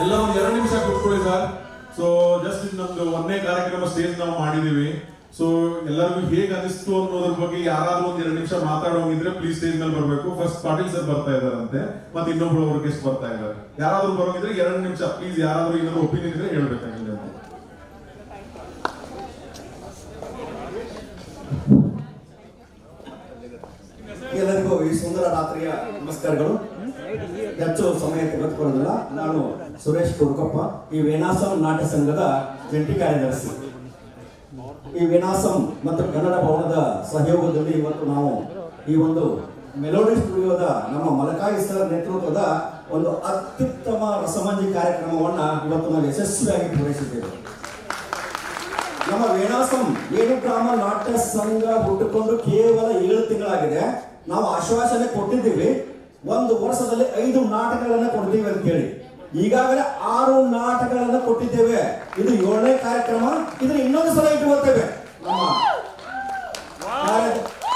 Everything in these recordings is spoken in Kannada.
ಎಲ್ಲ ಒಂದು 2 ನಿಮಿಷ ಕೂತ್ಕೊಳ್ಳಿ ಸರ್. ಸೊ ಜಸ್ಟ್ ನಮ್ದು ಒಂದೇ ಕಾರ್ಯಕ್ರಮ ಸ್ಟೇಜ್ ನಾವು ಮಾಡಿದೀವಿ. ಸೊ ಎಲ್ಲರಿಗೂ ಹೇಗೆ ಅನಿಸ್ತು ಅನ್ನೋದ್ರ ಬಗ್ಗೆ ಯಾರಾದ್ರೂ ಒಂದ್ 2 ನಿಮಿಷ ಮಾತಾಡೋಂಗಿದ್ರೆ ಪ್ಲೀಸ್ ಸ್ಟೇಜ್ ಮೇಲೆ ಬರಬೇಕು. ಫಸ್ಟ್ ಪಾಟೀಲ್ ಸರ್ ಬರ್ತಾ ಇದಾರಂತೆ, ಮತ್ತೆ ಇನ್ನೊಬ್ರು ಅವ್ರ ಗೆಸ್ಟ್ ಬರ್ತಾ ಇದ್ದಾರೆ. ಯಾರಾದ್ರೂ ಬರೋಂಗಿದ್ರೆ 2 ನಿಮಿಷ ಪ್ಲೀಸ್, ಯಾರಾದ್ರೂ ಏನಾದ್ರು ಒಪಿನಿಯನ್ ಇದ್ರೆ ಹೇಳ್ಬೇಕಾಗಿದೆ ಅಂತ. ಎಲ್ಲರಿಗೂ ಈ ಸುಂದರ ರಾತ್ರಿಯ ನಮಸ್ಕಾರಗಳು. ಹೆಚ್ಚು ಸಮಯ ತೆಗೆದುಕೊಳ್ಳೋದಿಲ್ಲ. ನಾನು ಸುರೇಶ್ ಕುರುಕಪ್ಪ, ಈ ವೇನಾಸಂ ನಾಟ್ಯ ಸಂಘದ ಜಂಟಿ ಕಾರ್ಯದರ್ಶಿ. ಈ ವೇನಾಸಂ ಮತ್ತು ಕನ್ನಡ ಭವನದ ಸಹಯೋಗದಲ್ಲಿ ಇವತ್ತು ನಾವು ಈ ಒಂದು ಮೆಲೋಡಿ ಸ್ಟುಡಿಯೋದ ನಮ್ಮ ಮಲಕಾಯಿ ಸರ್ ನೇತೃತ್ವದ ಒಂದು ಅತ್ಯುತ್ತಮ ರಸಮಂಜಿ ಕಾರ್ಯಕ್ರಮವನ್ನ ಇವತ್ತು ನಾವು ಯಶಸ್ವಿಯಾಗಿ ಪೂರೈಸಿದ್ದೇವೆ. ನಮ್ಮ ವೇನಾಸಂ ವೇಣುಗ್ರಾಮ ನಾಟ್ಯ ಸಂಘ ಹುಟ್ಟುಕೊಂಡು ಕೇವಲ 7 ತಿಂಗಳಾಗಿದೆ. ನಾವು ಆಶ್ವಾಸನೆ ಕೊಟ್ಟಿದ್ದೀವಿ, 1 ವರ್ಷದಲ್ಲಿ 5 ನಾಟಕಗಳನ್ನ ಕೊಡ್ತೀವಿ ಅಂತ ಹೇಳಿ. ಈಗಾಗಲೇ 6 ನಾಟಕಗಳನ್ನ ಕೊಟ್ಟಿದ್ದೇವೆ. ಇದು 7ನೇ ಕಾರ್ಯಕ್ರಮ. ಇದನ್ನ ಇನ್ನೊಂದು ಸಲ ಇಟ್ಟುಕೊಳ್ತೇವೆ.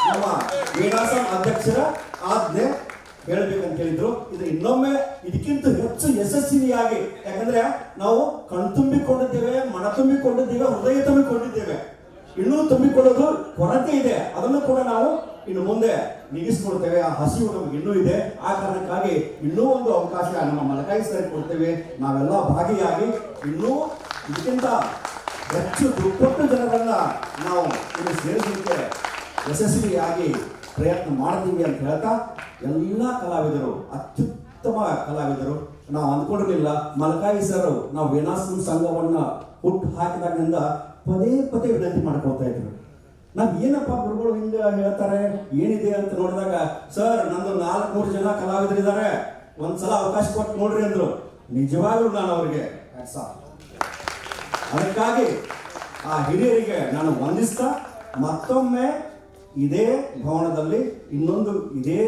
ನಮ್ಮ ವೇನಾಸಂ ಅಧ್ಯಕ್ಷರ ಆಜ್ಞೆ ಹೇಳ್ಬೇಕಂತ ಹೇಳಿದ್ರು. ಇದು ಇನ್ನೊಮ್ಮೆ ಇದಕ್ಕಿಂತ ಹೆಚ್ಚು ಯಶಸ್ವಿಯಾಗಿ, ಯಾಕಂದ್ರೆ ನಾವು ಕಣ್ತುಂಬಿಕೊಂಡಿದ್ದೇವೆ, ಮನ ತುಂಬಿಕೊಂಡಿದ್ದೇವೆ, ಹೃದಯ ತುಂಬಿಕೊಂಡಿದ್ದೇವೆ. ಇನ್ನೂ ತುಂಬಿಕೊಳ್ಳೋದು ಕೊರತೆ ಇದೆ. ಅದನ್ನು ಕೂಡ ನಾವು ಇನ್ನು ಮುಂದೆ ನಿಗಿಸ್ಕೊಳ್ತೇವೆ. ಆ ಹಸಿವು ನಮ್ಗೆ ಇನ್ನೂ ಇದೆ. ಆ ಕಾರಣಕ್ಕಾಗಿ ಇನ್ನೂ ಒಂದು ಅವಕಾಶ ನಮ್ಮ ಮಲಕಾಯಿ ಸರಿ ಕೊಡ್ತೇವೆ. ನಾವೆಲ್ಲ ಭಾಗಿಯಾಗಿ ಇನ್ನೂ ಇದಕ್ಕಿಂತ ಹೆಚ್ಚು ದುಪ್ಪಟ್ಟು ಜನರನ್ನ ನಾವು ಇಲ್ಲಿ ಸೇರಿಸಲಿಕ್ಕೆ ಯಶಸ್ವಿಯಾಗಿ ಪ್ರಯತ್ನ ಮಾಡ್ತೀವಿ ಅಂತ ಹೇಳ್ತಾ, ಎಲ್ಲ ಕಲಾವಿದರು ಅತ್ಯುತ್ತಮ ಕಲಾವಿದರು. ನಾವು ಅಂದ್ಕೊಂಡಿರಲಿಲ್ಲ, ಮಲಕಾಯಿ ಸರ್ ನಾವು ವೇನಾಸಂ ಸಂಘವನ್ನ ಹುಟ್ಟು ಹಾಕಿದಾಗಿನಿಂದ ಪದೇ ಪದೇ ವಿನಂತಿ ಮಾಡ್ಕೊಳ್ತಾ ಇದ್ರು. ನಾವ್ ಏನಪ್ಪ ಗುರುಗಳು ಹಿಂಗ ಹೇಳ್ತಾರೆ, ಏನಿದೆ ಅಂತ ನೋಡಿದಾಗ, ಸರ್ ನಂದು 400 ಜನ ಕಲಾವಿದರಿದ್ದಾರೆ, ಒಂದ್ಸಲ ಅವಕಾಶ ಕೊಟ್ಟು ನೋಡ್ರಿ ಅಂದ್ರು. ನಿಜವಾಗ್ಲೂ ನಾನು ಅವರಿಗೆ ಅದಕ್ಕಾಗಿ ಆ ಹಿರಿಯರಿಗೆ ನಾನು ವಂದಿಸ್ತಾ, ಮತ್ತೊಮ್ಮೆ ಇದೇ ಭವನದಲ್ಲಿ ಇನ್ನೊಂದು ಇದೇ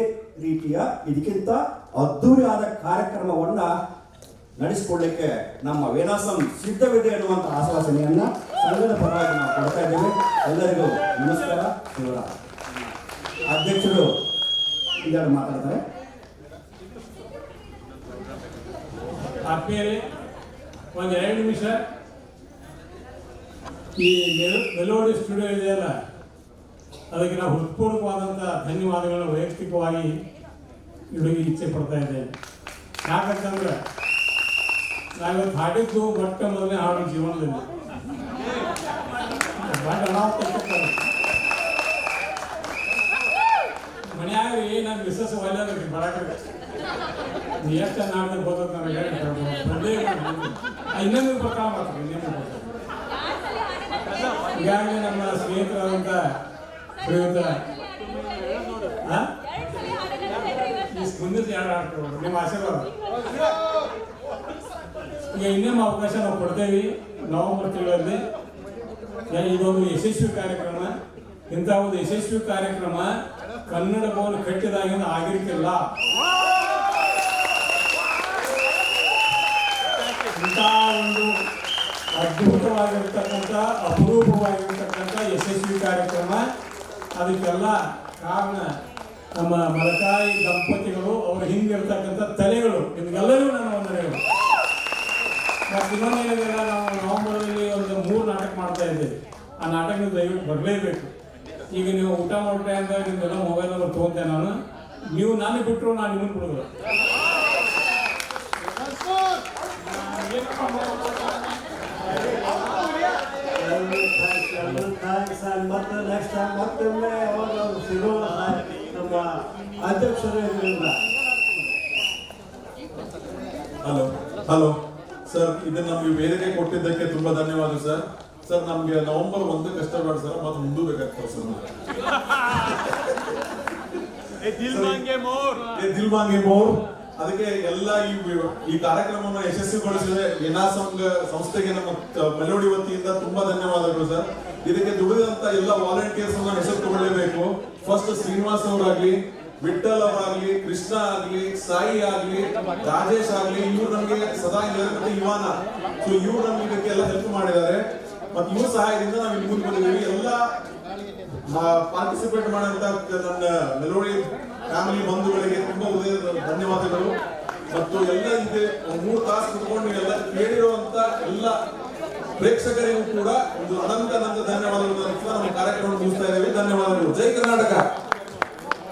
ರೀತಿಯ ಇದಕ್ಕಿಂತ ಅದ್ದೂರಿಯಾದ ಕಾರ್ಯಕ್ರಮವನ್ನ ನಡೆಸಿಕೊಳ್ಳಲಿಕ್ಕೆ ನಮ್ಮ ವೇನಾಸಂ ಸಿದ್ಧವಿದೆ ಅನ್ನುವಂತ ಆಶ್ವಾಸನೆಯನ್ನ ಸಂಘದ ಪರವಾಗಿ ನಾವು ಕೊಡ್ತಾ ಇದ್ದೇವೆ. ಎಲ್ಲರಿಗೂ ನಮಸ್ಕಾರ. ಶಿವರಾಮ್ ಅಧ್ಯಕ್ಷರು ಇದನ್ನು ಮಾತಾಡ್ತಾರೆ. ಆತ್ಮೀಯರೇ, ಒಂದು 2 ನಿಮಿಷ ಈ ಮೆಲೋಡಿ ಸ್ಟುಡಿಯೋ ಇದೆಯಲ್ಲ, ಅದಕ್ಕೆ ನಾವು ಹೃತ್ಪೂರ್ವಕವಾದಂಥ ಧನ್ಯವಾದಗಳನ್ನು ವೈಯಕ್ತಿಕವಾಗಿ ಇಡೋಕೆ ಇಚ್ಛೆ ಪಡ್ತಾ ಇದ್ದೇನೆ. ಯಾಕಂತಂದ್ರೆ ನಾವಿವತ್ತು ಹಾಡಿದ್ದು ಮೊಟ್ಟ ಮೊದಲನೇ ಹಾಡು ಜೀವನದಲ್ಲಿ. ಮನೆಯಾಗ ನಾನು ಮಿಸ್ಸಸ್ ಒಳ್ಳೆಯ ಬರಾಕ ಎಷ್ಟು ನಾಡ್ದು ಬೋದ ನನಗೆ ಇನ್ನೊಂದು ಪ್ರಕಾರ ಮಾಡ್ತಾರೆ. ಇನ್ನೊಂದು ಈಗಾಗಲೇ ನಮ್ಮ ಸ್ನೇಹಿತರಾದಂಥ ಶ್ರೀಯುತ ಮುಂದಿನ 2 ಹಾಡ್ಕೊಳ್ಬೋದು, ನಿಮ್ಮ ಆಶೀರ್ವಾದ. ಈಗ ಇನ್ನೊಂದು ಅವಕಾಶ ನಾವು ಕೊಡ್ತೇವೆ ನವೆಂಬರ್ ತಿಂಗಳಲ್ಲಿ. ಇದೊಂದು ಯಶಸ್ವಿ ಕಾರ್ಯಕ್ರಮ. ಇಂಥ ಒಂದು ಯಶಸ್ವಿ ಕಾರ್ಯಕ್ರಮ ಕನ್ನಡ ಭವನ ಕಟ್ಟಿದಾಗಿಂದ ಆಗಿರ್ತಿಲ್ಲ. ಇಂಥ ಒಂದು ಅದ್ಭುತವಾಗಿರ್ತಕ್ಕಂಥ ಅಪರೂಪವಾಗಿರ್ತಕ್ಕಂಥ ಯಶಸ್ವಿ ಕಾರ್ಯಕ್ರಮ. ಅದಕ್ಕೆಲ್ಲ ಕಾರಣ ನಮ್ಮ ಮಲಕಾಯಿ ದಂಪತಿಗಳು, ಅವರ ಹಿಂದಿರ್ತಕ್ಕಂಥ ತಲೆಗಳು. ನಿಮಗೆಲ್ಲರಿಗೂ ನನ್ನ ವಂದನೆಗಳು. ಮತ್ತು ಇನ್ನೊಂದು ಏನಿದೆ, ನಾವು ನವೆಂಬರ್ದಲ್ಲಿ ಒಂದು 3 ನಾಟಕ ಮಾಡ್ತಾ ಇದ್ದೇವೆ. ಆ ನಾಟಕ ದಯವಿಟ್ಟು ಬರಲೇಬೇಕು. ಈಗ ನೀವು ಊಟ ಮಾಡೋ ಟೈಮ್ದಾಗ ನಿಮ್ದೆಲ್ಲ ಮೊಬೈಲ್ ನಂಬರ್ ತೊಗೊಂತೆ ನಾನು. ನೀವು ನಾನು ಬಿಟ್ಟರು ನಾನು ನಿಮ್ಮನ್ನು ಬಿಡೋದು. ಮತ್ತೆ ನೆಕ್ಸ್ಟ್ ಟೈಮ್ ಮತ್ತೊಮ್ಮೆ ಸಿಗೋಣ ನಮ್ಮ ಅಧ್ಯಕ್ಷರು. ಹಲೋ ಸರ್, ಇದನ್ನ ನಮ್ಗೆ ವೇದಿಕೆ ಕೊಟ್ಟಿದ್ದಕ್ಕೆ ತುಂಬಾ ಧನ್ಯವಾದ ಸರ್. ಸರ್ ನಮ್ಗೆ ನವೆಂಬರ್ 1 ಕಷ್ಟ ಬೇಡ ಸರ್, ಮತ್ತೆ ಮುಂದೂ ಬೇಕಾಗ್ತದೆ ಸರ್. ದಿಲ್ ಮಾಂಗೆ ಮೋರ್. ಅದಕ್ಕೆ ಎಲ್ಲ ಈ ಕಾರ್ಯಕ್ರಮವನ್ನು ಯಶಸ್ವಿಗೊಳಿಸಿದ ವೇನಾಸಂ ಸಂಸ್ಥೆಗೆ ನಮ್ಮ ಮೆಲೋಡಿ ವತಿಯಿಂದ ತುಂಬಾ ಧನ್ಯವಾದಗಳು ಸರ್. ಇದಕ್ಕೆ ದುಡಿದಂತ ಎಲ್ಲ ವಾಲಂಟಿಯರ್ಸ್ ಹೆಸರು ತಗೊಳ್ಳೇಬೇಕು. ಫಸ್ಟ್ ಶ್ರೀನಿವಾಸ್ ಅವರಾಗ್ಲಿ, ವಿಠಲ್ ಅವರಾಗ್ಲಿ, ಕೃಷ್ಣ ಆಗ್ಲಿ, ಸಾಯಿ ಆಗ್ಲಿ, ರಾಜೇಶ್ ಆಗ್ಲಿ, ಇವ್ರು ನಮ್ಗೆ ಸದಾ ಮತ್ತೆ ಯುವಾನ, ಸೊ ಇವ್ರು ನಮ್ಗೆ ಇದಕ್ಕೆಲ್ಲ ಹೆಲ್ಪ್ ಮಾಡಿದ್ದಾರೆ. ಮತ್ತೆ ಇವ್ರ ಸಹಾಯದಿಂದ ನಾವು ಇಲ್ಲಿ ಮುಂದೆ ಬಂದಿದ್ದೀವಿ. ಎಲ್ಲ ಪಾರ್ಟಿಸಿಪೇಟ್ ಮಾಡಂತ ನನ್ನ ಮೆಲೋಡಿ ಫ್ಯಾಮಿಲಿ ಬಂಧುಗಳಿಗೆ ತುಂಬಾ ಧನ್ಯವಾದಗಳು. ಮತ್ತು ಎಲ್ಲ ಇದೆ 3 ತಾಸು ಕುತ್ಕೊಂಡು ಎಲ್ಲ ಕೇಳಿರುವಂತ ಎಲ್ಲ ಪ್ರೇಕ್ಷಕರಿಗೂ ಕೂಡ ಒಂದು ಅನಂತ ಧನ್ಯವಾದಗಳು. ನಮ್ಮ ಕಾರ್ಯಕ್ರಮ ಮುಗಿಸ್ತಾ ಇದ್ದೇವೆ. ಧನ್ಯವಾದಗಳು. ಜೈ ಕರ್ನಾಟಕ.